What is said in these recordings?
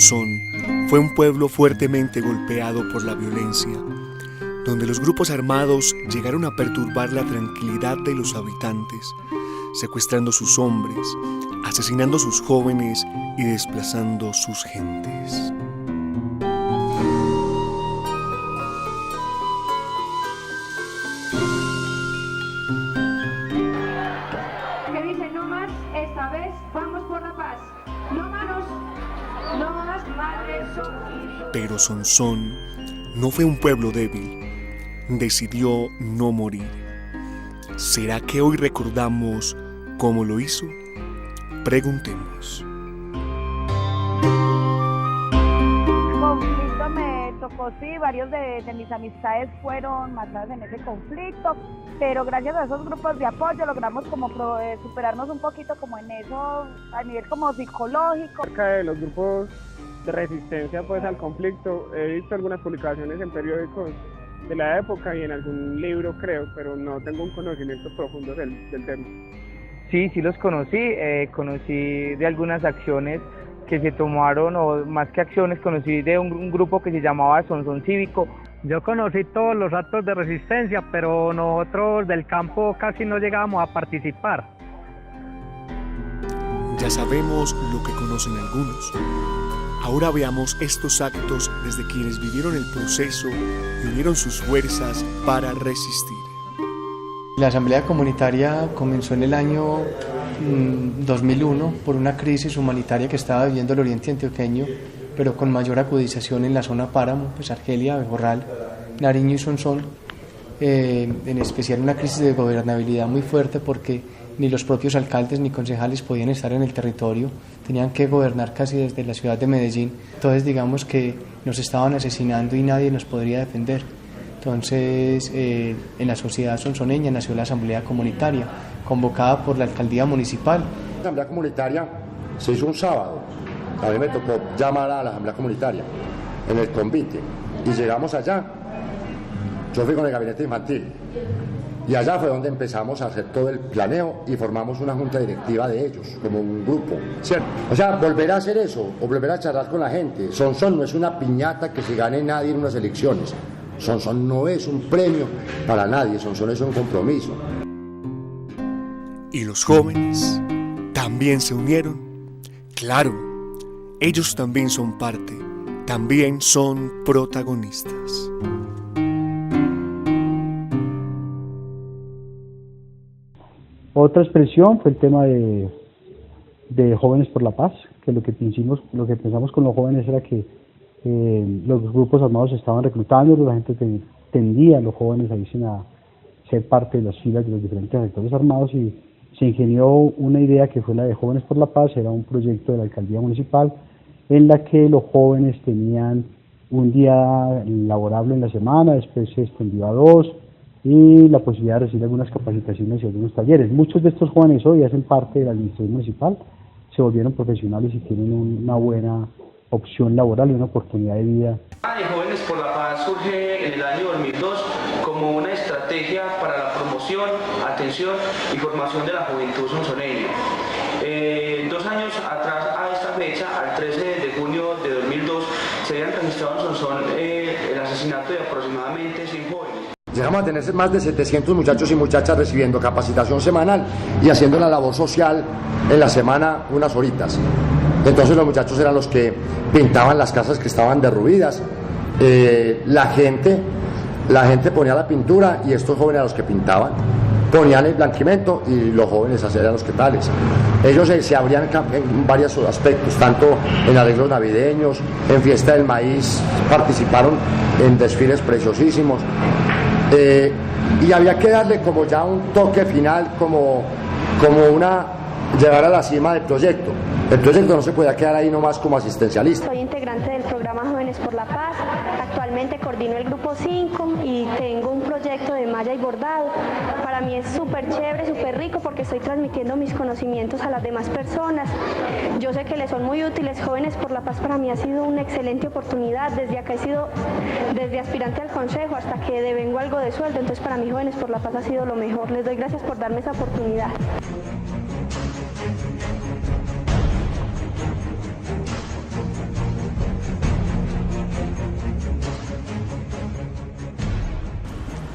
Sonsón fue un pueblo fuertemente golpeado por la violencia, donde los grupos armados llegaron a perturbar la tranquilidad de los habitantes, secuestrando sus hombres, asesinando sus jóvenes y desplazando sus gentes. Que dice no más, esta vez vamos por la paz. No manos, no más madres son. Pero Sonsón no fue un pueblo débil, decidió no morir. ¿Será que hoy recordamos cómo lo hizo? Preguntemos. El conflicto me tocó, sí, varios de mis amistades fueron matadas en ese conflicto, pero gracias a esos grupos de apoyo logramos como superarnos un poquito como en eso, a nivel como psicológico. Acerca de los grupos de resistencia pues al conflicto, he visto algunas publicaciones en periódicos de la época y en algún libro creo, pero no tengo un conocimiento profundo del tema. Sí, sí los conocí, conocí de algunas acciones que se tomaron, o más que acciones, conocí de un grupo que se llamaba Sonsón Cívico. Yo conocí todos los actos de resistencia, pero nosotros del campo casi no llegábamos a participar. Ya sabemos lo que conocen algunos. Ahora veamos estos actos desde quienes vivieron el proceso y unieron sus fuerzas para resistir. La Asamblea Comunitaria comenzó en el año 2001 por una crisis humanitaria que estaba viviendo el oriente antioqueño, pero con mayor agudización en la zona Páramo, pues Argelia, Bejorral, Nariño y Sonsón, en especial una crisis de gobernabilidad muy fuerte porque ni los propios alcaldes ni concejales podían estar en el territorio, tenían que gobernar casi desde la ciudad de Medellín, entonces digamos que nos estaban asesinando y nadie nos podría defender. Entonces, en la sociedad sonsoneña nació la Asamblea Comunitaria, convocada por la Alcaldía Municipal. La Asamblea Comunitaria se hizo un sábado. A mí me tocó llamar a la Asamblea Comunitaria en el convite y llegamos allá. Yo fui con el gabinete infantil y allá fue donde empezamos a hacer todo el planeo y formamos una junta directiva de ellos, como un grupo, ¿cierto? O sea, volver a hacer eso o volver a charlar con la gente. Sonsón no es una piñata que se gane nadie en unas elecciones. Sonsón no es un premio para nadie, Sonsón es un compromiso. ¿Y los jóvenes también se unieron? Claro, ellos también son parte, también son protagonistas. Otra expresión fue el tema de Jóvenes por la Paz, que lo que pensamos con los jóvenes era que los grupos armados estaban reclutando, la gente tendía a los jóvenes a irse a ser parte de las filas de los diferentes sectores armados y se ingenió una idea que fue la de Jóvenes por la Paz. Era un proyecto de la Alcaldía Municipal en la que los jóvenes tenían un día laborable en la semana, después se extendió a 2 y la posibilidad de recibir algunas capacitaciones y algunos talleres. Muchos de estos jóvenes hoy hacen parte de la administración municipal, se volvieron profesionales y tienen una buena opción laboral y una oportunidad de vida. De Jóvenes por la Paz surge en el año 2002 como una estrategia para la promoción, atención y formación de la juventud sonsoneña. 2 años atrás a esta fecha, al 13 de junio de 2002, se habían registrado en Sonsón el asesinato de aproximadamente 100 jóvenes. Llegamos a tener más de 700 muchachos y muchachas recibiendo capacitación semanal y haciendo la labor social en la semana unas horitas. Entonces los muchachos eran los que pintaban las casas que estaban derruidas. La gente ponía la pintura y estos jóvenes eran los que pintaban. Ponían el blanquimento y los jóvenes eran los que tales. Ellos se abrían en varios aspectos, tanto en arreglos navideños, en fiesta del maíz, participaron en desfiles preciosísimos. Y había que darle como ya un toque final, como llegar a la cima del proyecto. El proyecto no se podía quedar ahí nomás como asistencialista. Soy integrante del programa Jóvenes por la Paz, actualmente coordino el grupo 5 y tengo un proyecto de malla y bordado. Para mí es súper chévere, súper rico porque estoy transmitiendo mis conocimientos a las demás personas. Yo sé que les son muy útiles. Jóvenes por la Paz para mí ha sido una excelente oportunidad. Desde acá he sido desde aspirante al consejo hasta que devengo algo de sueldo, entonces para mí Jóvenes por la Paz ha sido lo mejor. Les doy gracias por darme esa oportunidad.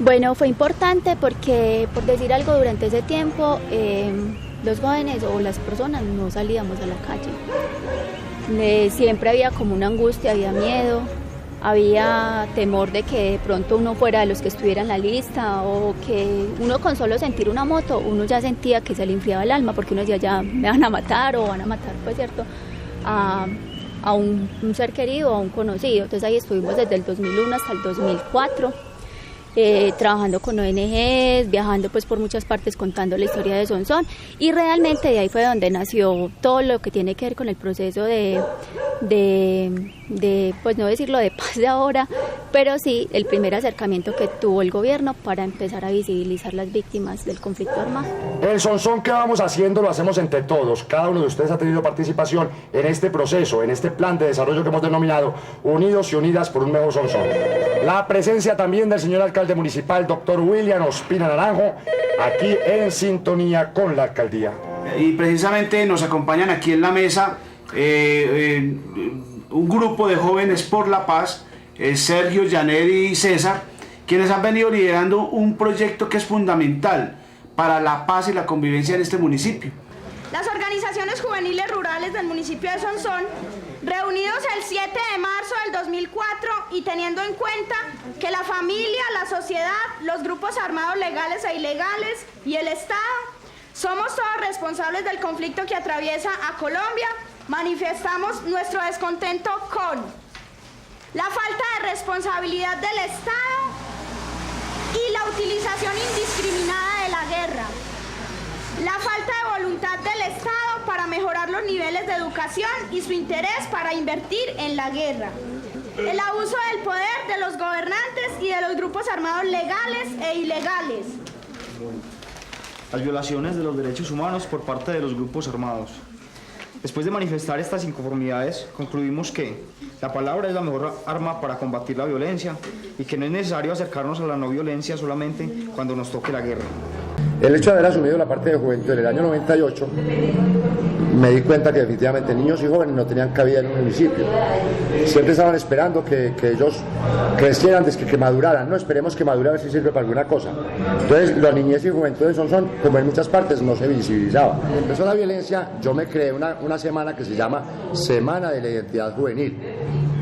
Bueno, fue importante porque, por decir algo, durante ese tiempo los jóvenes o las personas no salíamos a la calle. Siempre había como una angustia, había miedo, había temor de que de pronto uno fuera de los que estuviera en la lista, o que uno con solo sentir una moto, uno ya sentía que se le enfriaba el alma, porque uno decía, ya me van a matar, o van a matar, pues cierto, a un ser querido, a un conocido. Entonces ahí estuvimos desde el 2001 hasta el 2004. Trabajando con ONGs, viajando pues por muchas partes contando la historia de Sonsón, y realmente de ahí fue donde nació todo lo que tiene que ver con el proceso de pues no decirlo de paz de ahora, pero sí el primer acercamiento que tuvo el gobierno para empezar a visibilizar las víctimas del conflicto armado. El Sonsón que vamos haciendo lo hacemos entre todos. Cada uno de ustedes ha tenido participación en este proceso, en este plan de desarrollo que hemos denominado Unidos y Unidas por un Mejor Sonsón. La presencia también del señor alcalde municipal, doctor William Ospina Naranjo, aquí en sintonía con la alcaldía. Y precisamente nos acompañan aquí en la mesa un grupo de jóvenes por la paz, Sergio, Janet y César, quienes han venido liderando un proyecto que es fundamental para la paz y la convivencia en este municipio. Las organizaciones juveniles rurales del municipio de Sonsón, reunidos el 7 de marzo del 2004 y teniendo en cuenta que la familia, la sociedad, los grupos armados legales e ilegales y el Estado somos todos responsables del conflicto que atraviesa a Colombia, manifestamos nuestro descontento con la falta de responsabilidad del Estado y la utilización indiscriminada de la guerra, la falta de voluntad del Estado para mejorar los niveles de educación y su interés para invertir en la guerra, el abuso del poder de los gobernantes y de los grupos armados legales e ilegales, las violaciones de los derechos humanos por parte de los grupos armados. Después de manifestar estas inconformidades, concluimos que la palabra es la mejor arma para combatir la violencia y que no es necesario acercarnos a la no violencia solamente cuando nos toque la guerra. El hecho de haber asumido la parte de juventud en el año 98, me di cuenta que definitivamente niños y jóvenes no tenían cabida en un municipio. Siempre estaban esperando que ellos crecieran, que maduraran. No, esperemos que maduren a ver si sirve para alguna cosa. Entonces, la niñez y juventud de Sonsón, como en muchas partes, no se visibilizaba. Empezó la violencia, yo me creé una semana que se llama Semana de la Identidad Juvenil,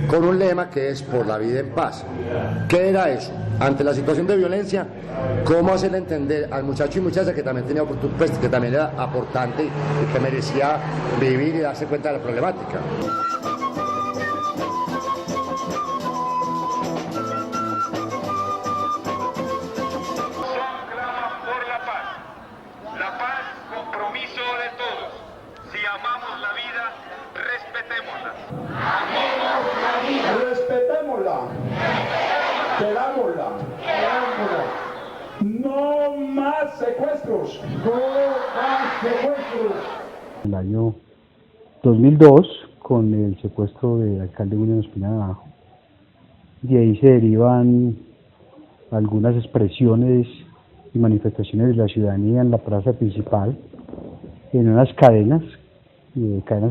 con un lema que es por la vida en paz. ¿Qué era eso? Ante la situación de violencia, ¿cómo hacerle entender al muchacho y muchacha que también tenía oportunidad, pues, que también era aportante y que merecía vivir y darse cuenta de la problemática? Querámosla. No más secuestros. No más secuestros. En el año 2002, con el secuestro del alcalde William Ospina Naranjo, de ahí se derivan algunas expresiones y manifestaciones de la ciudadanía en la plaza principal, en unas cadenas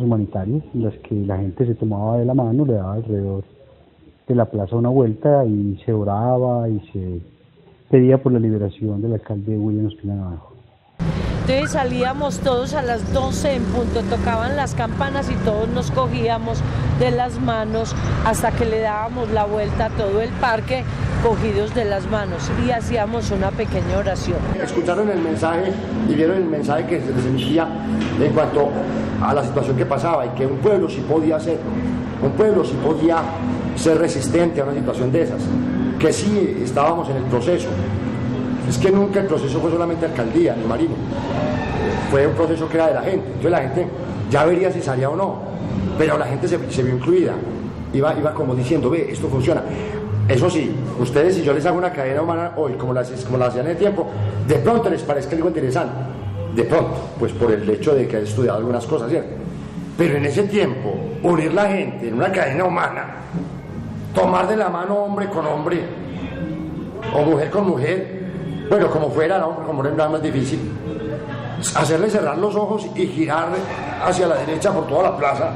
humanitarias, en las que la gente se tomaba de la mano, le daba alrededor de la plaza una vuelta y se oraba y se pedía por la liberación del alcalde William Ospina Naranjo. Entonces salíamos todos a las 12 en punto, tocaban las campanas y todos nos cogíamos de las manos hasta que le dábamos la vuelta a todo el parque cogidos de las manos y hacíamos una pequeña oración. Escucharon el mensaje y vieron el mensaje que se les emitía en cuanto a la situación que pasaba y que un pueblo sí podía hacerlo, un pueblo sí podía ser resistente a una situación de esas, que sí estábamos en el proceso. Es que nunca el proceso fue solamente alcaldía ni marino, fue un proceso que era de la gente. Entonces la gente ya vería si salía o no, pero la gente se vio incluida, iba como diciendo, ve, esto funciona. Eso sí, ustedes, si yo les hago una cadena humana hoy, como la hacían en el tiempo, de pronto les parezca algo interesante, de pronto, pues por el hecho de que han estudiado algunas cosas, ¿cierto? Pero en ese tiempo, unir la gente en una cadena humana, tomar de la mano hombre con hombre, o mujer con mujer, bueno, como fuera, hombre con mujer era más difícil, hacerle cerrar los ojos y girar hacia la derecha por toda la plaza,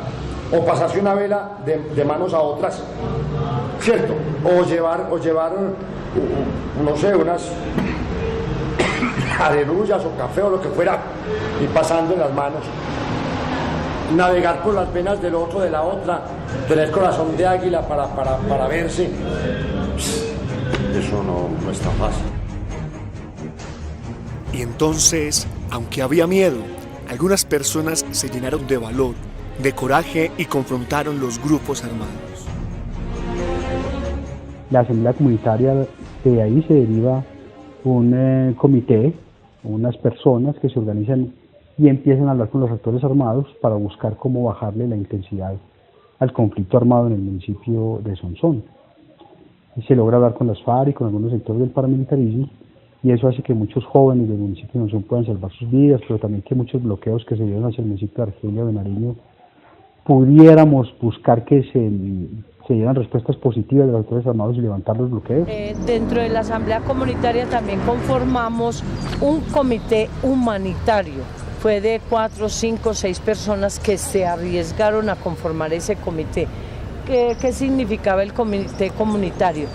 o pasarse una vela de manos a otras, ¿cierto? O llevar no sé, unas arerullas o café o lo que fuera, y pasando en las manos. Navegar por las venas del otro, de la otra, tener corazón de águila para verse. Eso no es tan fácil. Y entonces, aunque había miedo, algunas personas se llenaron de valor, de coraje y confrontaron los grupos armados. La asamblea comunitaria, de ahí se deriva un comité, unas personas que se organizan y empiezan a hablar con los actores armados para buscar cómo bajarle la intensidad al conflicto armado en el municipio de Sonsón. Y se logra hablar con las FARC y con algunos sectores del paramilitarismo, y eso hace que muchos jóvenes del municipio de Sonsón puedan salvar sus vidas, pero también que muchos bloqueos que se dieron hacia el municipio de Argelia de Nariño pudiéramos buscar que se dieran respuestas positivas de los actores armados y levantar los bloqueos. Dentro de la asamblea comunitaria también conformamos un comité humanitario. Fue de 4, 5, 6 personas que se arriesgaron a conformar ese comité. ¿Qué significaba el comité comunitario?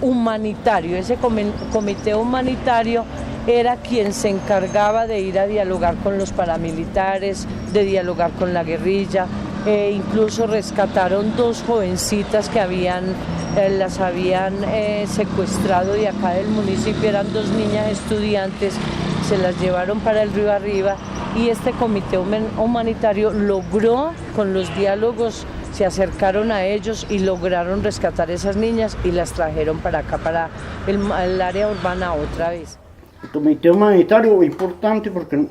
Humanitario. Ese comité humanitario era quien se encargaba de ir a dialogar con los paramilitares, de dialogar con la guerrilla. Incluso rescataron 2 jovencitas que las habían secuestrado de acá del municipio. Eran 2 niñas estudiantes, se las llevaron para el río arriba, y este comité humanitario logró, con los diálogos, se acercaron a ellos y lograron rescatar esas niñas y las trajeron para acá, para el área urbana otra vez. El comité humanitario fue importante porque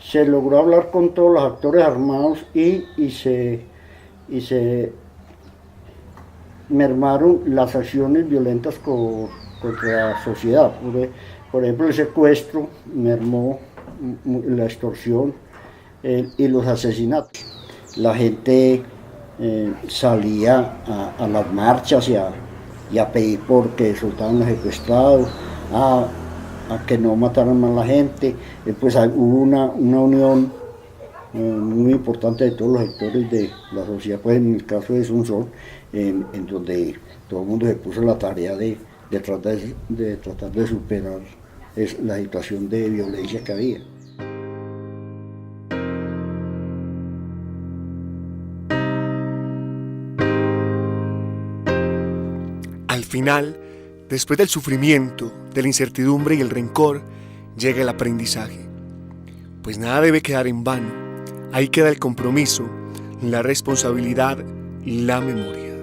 se logró hablar con todos los actores armados y se mermaron las acciones violentas contra la sociedad. Por ejemplo, el secuestro mermó, la extorsión y los asesinatos. La gente salía a las marchas y a pedir porque soltaban los secuestrados, a que no mataran más la gente. Pues hubo una unión muy importante de todos los sectores de la sociedad, pues en el caso de Sonsón, en donde todo el mundo se puso la tarea de tratar de superar la situación de violencia que había. Al final, después del sufrimiento, de la incertidumbre y el rencor, llega el aprendizaje. Pues nada debe quedar en vano. Ahí queda el compromiso, la responsabilidad y la memoria.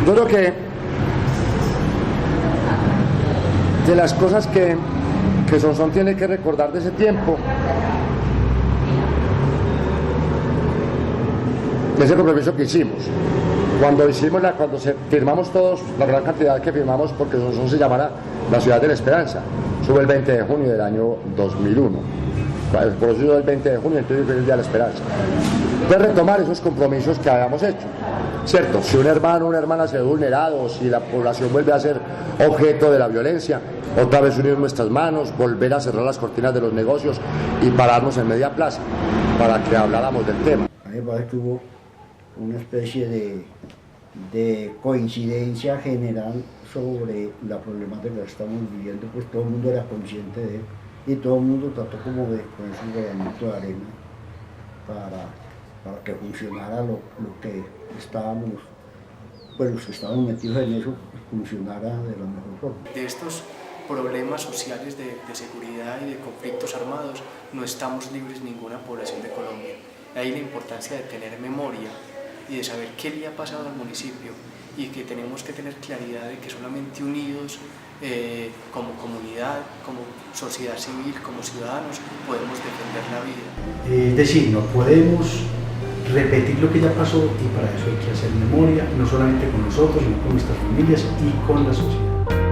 Yo creo que de las cosas que Sonsón tiene que recordar de ese tiempo, ese compromiso que hicimos, cuando firmamos todos, la gran cantidad que firmamos, porque Sonsón se llamara la ciudad de la esperanza. Eso fue el 20 de junio del año 2001. Por eso el 20 de junio, entonces fue el Día de la Esperanza. De retomar esos compromisos que habíamos hecho. Cierto, si un hermano o una hermana se ve vulnerado, o si la población vuelve a ser objeto de la violencia, otra vez unir nuestras manos, volver a cerrar las cortinas de los negocios y pararnos en media plaza para que habláramos del tema. A mí me parece que hubo una especie de coincidencia general sobre la problemática que estamos viviendo, pues todo el mundo era consciente de él y todo el mundo trató como de poner su granito de arena para que funcionara lo que estábamos, pues los que estábamos metidos en eso, funcionara de la mejor forma. De estos problemas sociales de seguridad y de conflictos armados no estamos libres ninguna población de Colombia. Ahí la importancia de tener memoria y de saber qué le ha pasado al municipio y que tenemos que tener claridad de que solamente unidos como comunidad, como sociedad civil, como ciudadanos, podemos defender la vida. Es decir, no podemos repetir lo que ya pasó y para eso hay que hacer memoria, no solamente con nosotros, sino con nuestras familias y con la sociedad.